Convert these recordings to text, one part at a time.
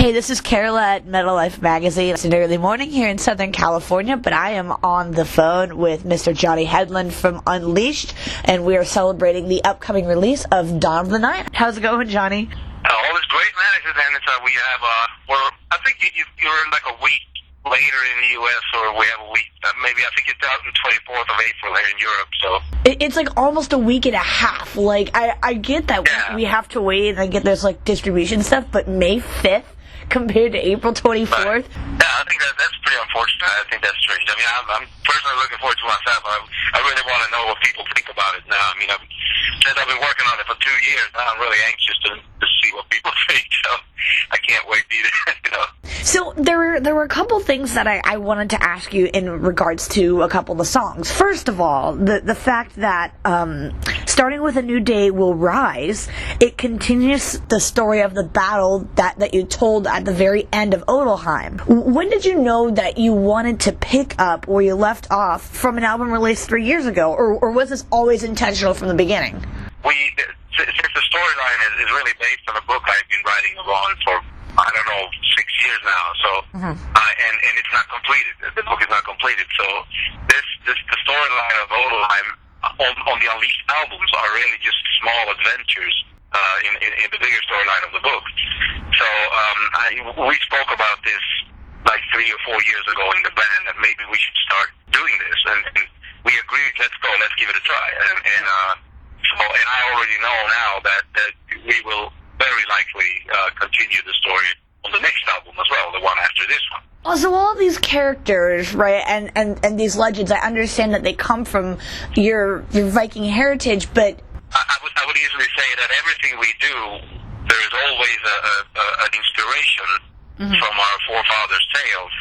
Hey, this is Karila at Metal Life Magazine. It's an early morning here in Southern California, but I am on the phone with Mr. Johnny Hedlund from Unleashed, and we are celebrating the upcoming release of Dawn of the Night. How's it going, Johnny? All is great, man. We have, I think you're like a week later in the U.S., or we have a week, maybe I think it's out on the 24th of April here in Europe, so. It's like almost a week and a half. Like, I get that we have to wait, and I get there's like distribution stuff, but May 5th compared to April 24th? Right. Yeah, I think that's pretty unfortunate. I think that's strange. I mean, I'm personally looking forward to myself. I really want to know what people think about it now. I mean, since I've been working on it for 2 years, now I'm really anxious to see what people think, so I can't wait either, you know. So there were a couple things that I wanted to ask you in regards to a couple of the songs. First of all, the fact that starting with A New Day Will Rise, it continues the story of the battle that you told at the very end of Odelheim. When did you know that you wanted to pick up where you left off from an album released 3 years ago, or was this always intentional from the beginning? Since the storyline is really based on a book I've been writing on for, I don't know, 6 years now, so, and it's not completed. The book is not completed, so the storyline of Odelheim on the Unleashed albums are really just small adventures in the bigger storyline of the book. So we spoke about this like 3 or 4 years ago in the band, that maybe we should start doing this, and we agreed, let's give it a try, and I already know now that we will very likely continue the story on the next album as well, the one after this one. Also, all of these characters, right, and these legends, I understand that they come from your Viking heritage, but I would easily say that everything we do, there is always an inspiration from our forefathers' tales.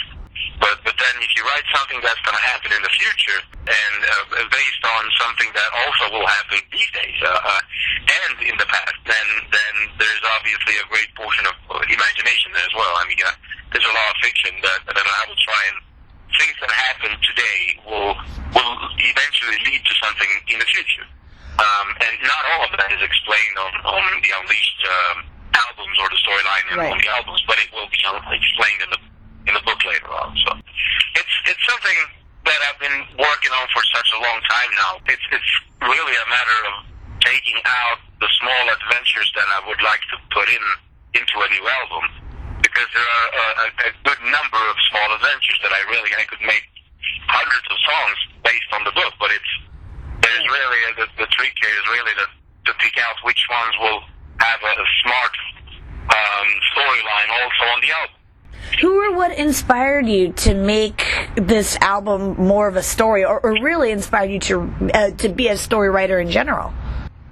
But then if you write something that's going to happen in the future, and based on something that also will happen these days and in the past, then there's obviously a great portion of imagination there as well. I mean, there's a lot of fiction that I will try, and things that happen today will eventually lead to something in the future. And not all of that is explained on the Unleashed albums or the storyline on the albums, but it will be explained in the book later on. So it's something that I've been working on for such a long time now. It's really a matter of taking out the small adventures that I would like to put into a new album, because there are a good number of small adventures that I could make hundreds of songs based on the book, but there's really the trick here is really to pick out which ones will have a smart storyline also on the album. Who or what inspired you to make this album more of a story, or really inspired you to be a story writer in general?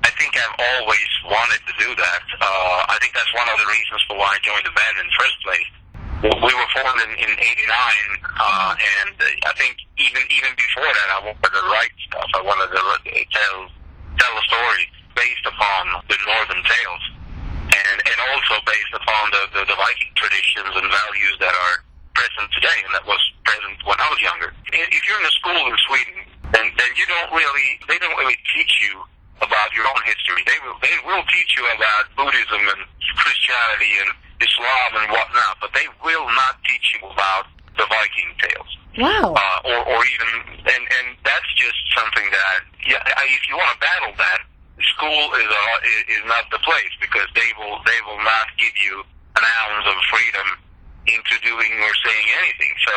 I think I've always wanted to do that. I think that's one of the reasons for why I joined the band in the first place. We were formed in 89, and I think even before that, I wanted to write stuff. I wanted to tell a story based upon the Northern tales, and also based upon the Viking traditions and values that are present today, and that was present when I was younger. If you're in a school in Sweden, then they don't really teach you about your own history. They will teach you about Buddhism and Christianity and Islam and whatnot, but they will not teach you about the Viking tales. Wow. Or even, and that's just something that, if you want to battle that, school is not the place, because they will not give you an ounce of freedom into doing or saying anything. So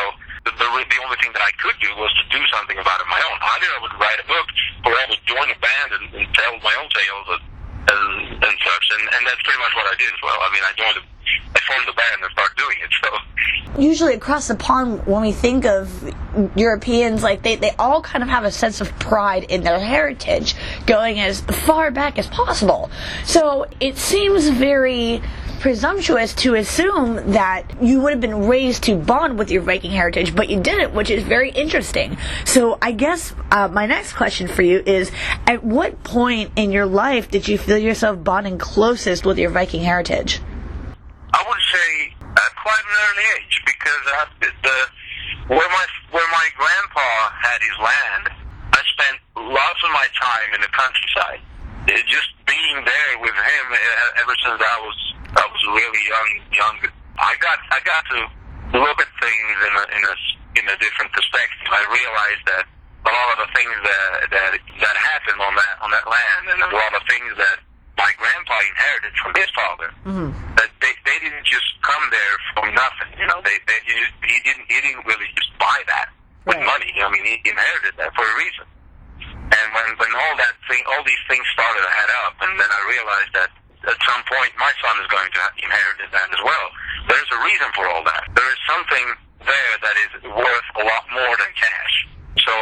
the only thing that I could do was to do something about it on my own. Either I would write a book, or I would join a band and tell my own tales and such, and that's pretty much what I did as well. I mean, I formed the band and started doing it, so. Usually across the pond, when we think of Europeans, like they all kind of have a sense of pride in their heritage, going as far back as possible. So it seems very presumptuous to assume that you would have been raised to bond with your Viking heritage, but you didn't, which is very interesting. So I guess my next question for you is, at what point in your life did you feel yourself bonding closest with your Viking heritage? I would say at quite an early age, because where my grandpa had his land, I spent lots of my time in the countryside. Just being there with him ever since I was a really young I got to look at things in a different perspective. I realized that a lot of the things that happened on that land, and a lot of things that my grandpa inherited from his father, that they didn't just come there from nothing. You know, he didn't really just buy that with money. I mean, he inherited that for a reason. And when all these things started to add up, and then I realized that at some point my son is going to inherit that as well. There's a reason for all that. There is something there that is worth a lot more than cash. So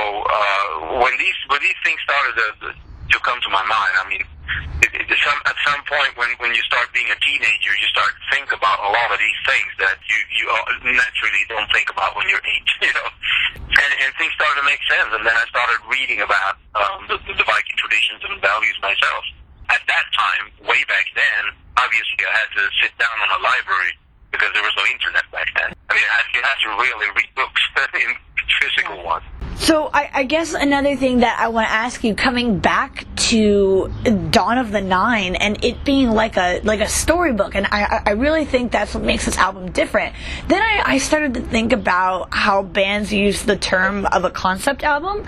when these things started to come to my mind, I mean, at some point when you start being a teenager, you start to think about a lot of these things that you naturally don't think about when you're 8, you know. And things started to make sense, and then I started reading about the Viking traditions and values myself. At that time, way back then, obviously I had to sit down on a library because there was no internet back then. I mean, you had to really read books in physical ones. So I guess another thing that I want to ask you, coming back to Dawn of the Nine and it being like a storybook, and I really think that's what makes this album different. Then I started to think about how bands use the term of a concept album.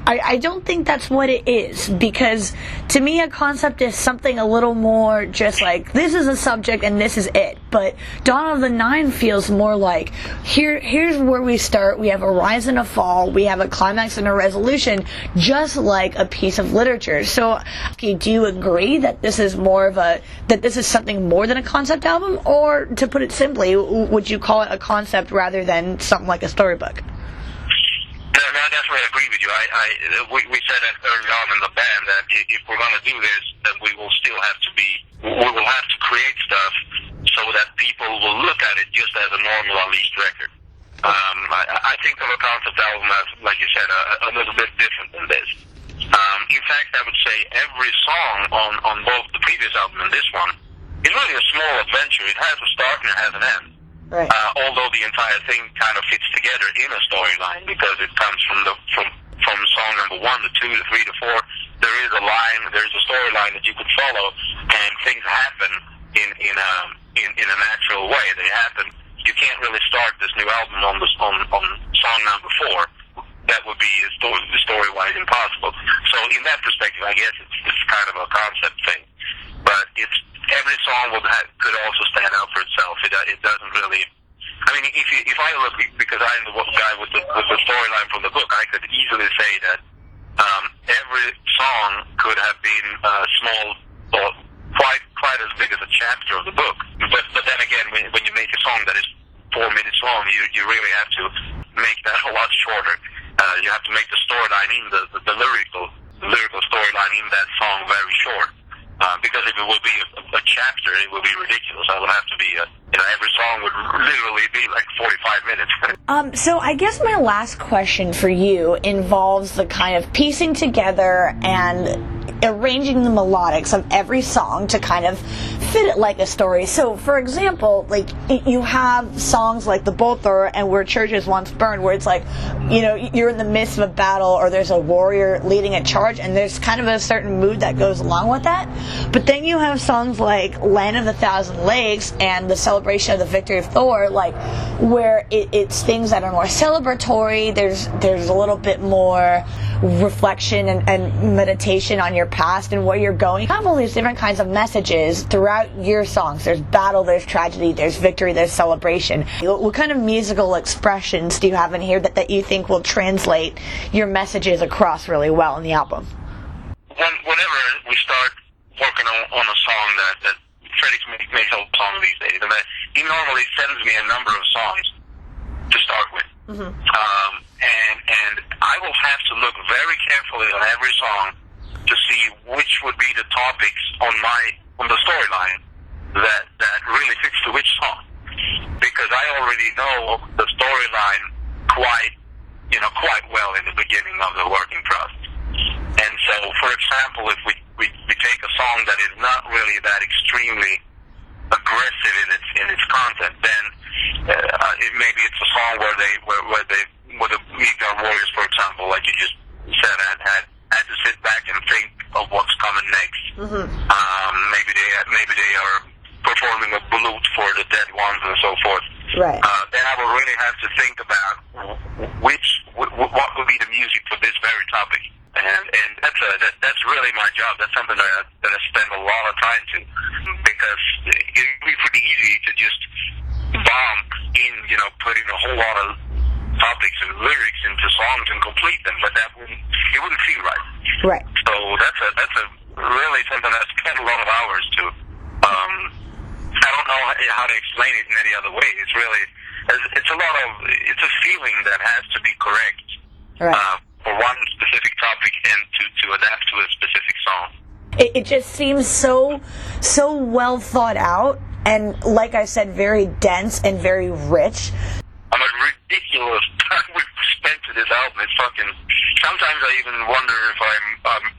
I don't think that's what it is, because to me a concept is something a little more just like, this is a subject and this is it. But Dawn of the Nine feels more like, here's where we start, we have a rise and a fall, we have a climax and a resolution, just like a piece of literature. So do you agree that this is something more than a concept album? Or to put it simply, would you call it a concept rather than something like a storybook? No, I definitely agree with you. We said that early on in the band that if we're going to do this, then we will have to create stuff so that people will look at it just as a normal Unleashed record. I think of a concept album as, like you said, a little bit different than this. In fact, I would say every song on both the previous album and this one is really a small adventure. It has a start and it has an end. Right. Although the entire thing kind of fits together in a storyline, because it comes from song number 1 to 2 to 3 to 4. There is a line, there's a storyline that you could follow, and things happen in a natural way. They happen. You can't really start this new album on song number 4. That would be story-wise impossible. So in that perspective, I guess it's kind of a concept thing. But every song could also stand out for itself. It doesn't really. I mean, if I look, because I'm the guy with the storyline from the book, I could easily say that every song could have been small, or quite as big as a chapter of the book. But then again, when you make a song that is 4 minutes long, you really have to make that a lot shorter. You have to make the storyline in the lyrical storyline in that song very short. Because if it would be a chapter, it would be ridiculous. I would have to be, every song would literally be like 45 minutes. So I guess my last question for you involves the kind of piecing together and arranging the melodics of every song to kind of fit it like a story. So, for example, like, you have songs like The Bolter and Where Churches Once Burned, where it's like, you're in the midst of a battle, or there's a warrior leading a charge, and there's kind of a certain mood that goes along with that. But then you have songs like Land of the Thousand Lakes and the celebration of the victory of Thor, like, where it's things that are more celebratory. There's a little bit more reflection and meditation on your past and where you're going. You have all these different kinds of messages throughout your songs. There's battle, there's tragedy, there's victory, there's celebration. What kind of musical expressions do you have in here that you think will translate your messages across really well in the album? Whenever we start working on a song that Freddie makes a song these days, and he normally sends me a number of songs to start with. Mm-hmm. And I will have to look very carefully on every song to see which would be the topics on the storyline that really fits to which song, because I already know the storyline quite well in the beginning of the working process. And so, for example, if we take a song that is not really that extremely aggressive in its content, then maybe it's a song where the Midgard warriors, for example, like you just said, had to sit back and think of what's coming next. Mm-hmm. Maybe they are performing a balut for the dead ones and so forth. Right. Then I will really have to think about what would be the music for this very topic. And that's really my job. That's something that I spend a lot of time to, because it would be pretty easy to just bomb in, putting a whole lot of topics and lyrics into songs and complete them, but it wouldn't feel right. Right. So that's a really something I spend a lot of hours to. I don't know how to explain it in any other way. It's really, it's a feeling that has to be correct. Right. For one specific topic and to adapt to a specific song. It just seems so well thought out, and like I said, very dense and very rich. I'm a ridiculous time we've spent to this album. It's fucking. Sometimes I even wonder if I'm,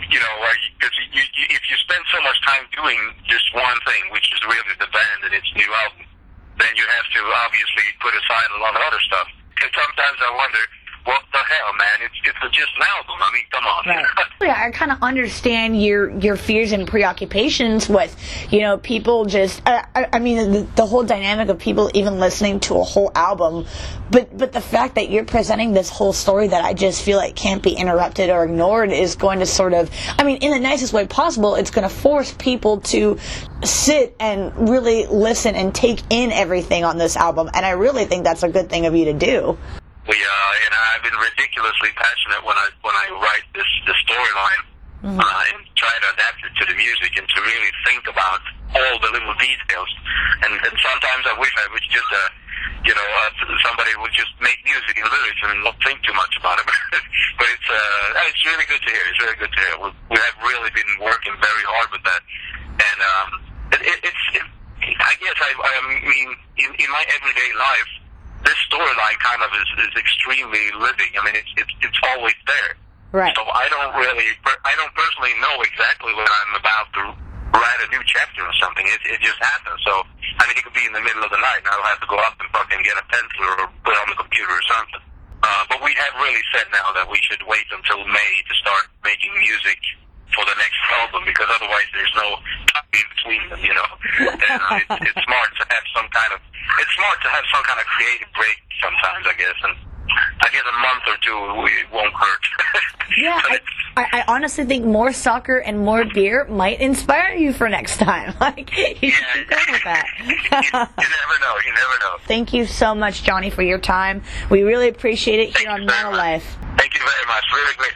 because if you spend so much time doing just one thing, which is really the band and its new album, then you have to obviously put aside a lot of other stuff. And sometimes I wonder, what the hell, man? It's just an album. I mean, come on. Right. Yeah, I kind of understand your fears and preoccupations with, people just. I mean, the whole dynamic of people even listening to a whole album, but the fact that you're presenting this whole story that I just feel like can't be interrupted or ignored is going to sort of. I mean, in the nicest way possible, it's going to force people to sit and really listen and take in everything on this album, and I really think that's a good thing of you to do. And I've been ridiculously passionate when I write this storyline, and try to adapt it to the music and to really think about all the little details. And sometimes I wish I was just somebody would just make music and lyrics and not think too much about it. But it's really good to hear. It's really good to hear. We have really been working very hard with that, and I guess I mean in my everyday life, this storyline kind of is extremely living. I mean, it's always there. Right. So I don't personally know exactly when I'm about to write a new chapter or something. It just happens. So, I mean, it could be in the middle of the night and I'll have to go up and fucking get a pencil or put it on the computer or something. But we have really said now that we should wait until May to start making music for the next album, because otherwise there's no time in between them, And it's smart to have some kind of creative break sometimes, I guess. And I guess a month or two won't hurt. Yeah, I honestly think more soccer and more beer might inspire you for next time. You should keep going with that. You never know. Thank you so much, Johnny, for your time. We really appreciate it here on Metal Life. Thank you very much. Really great.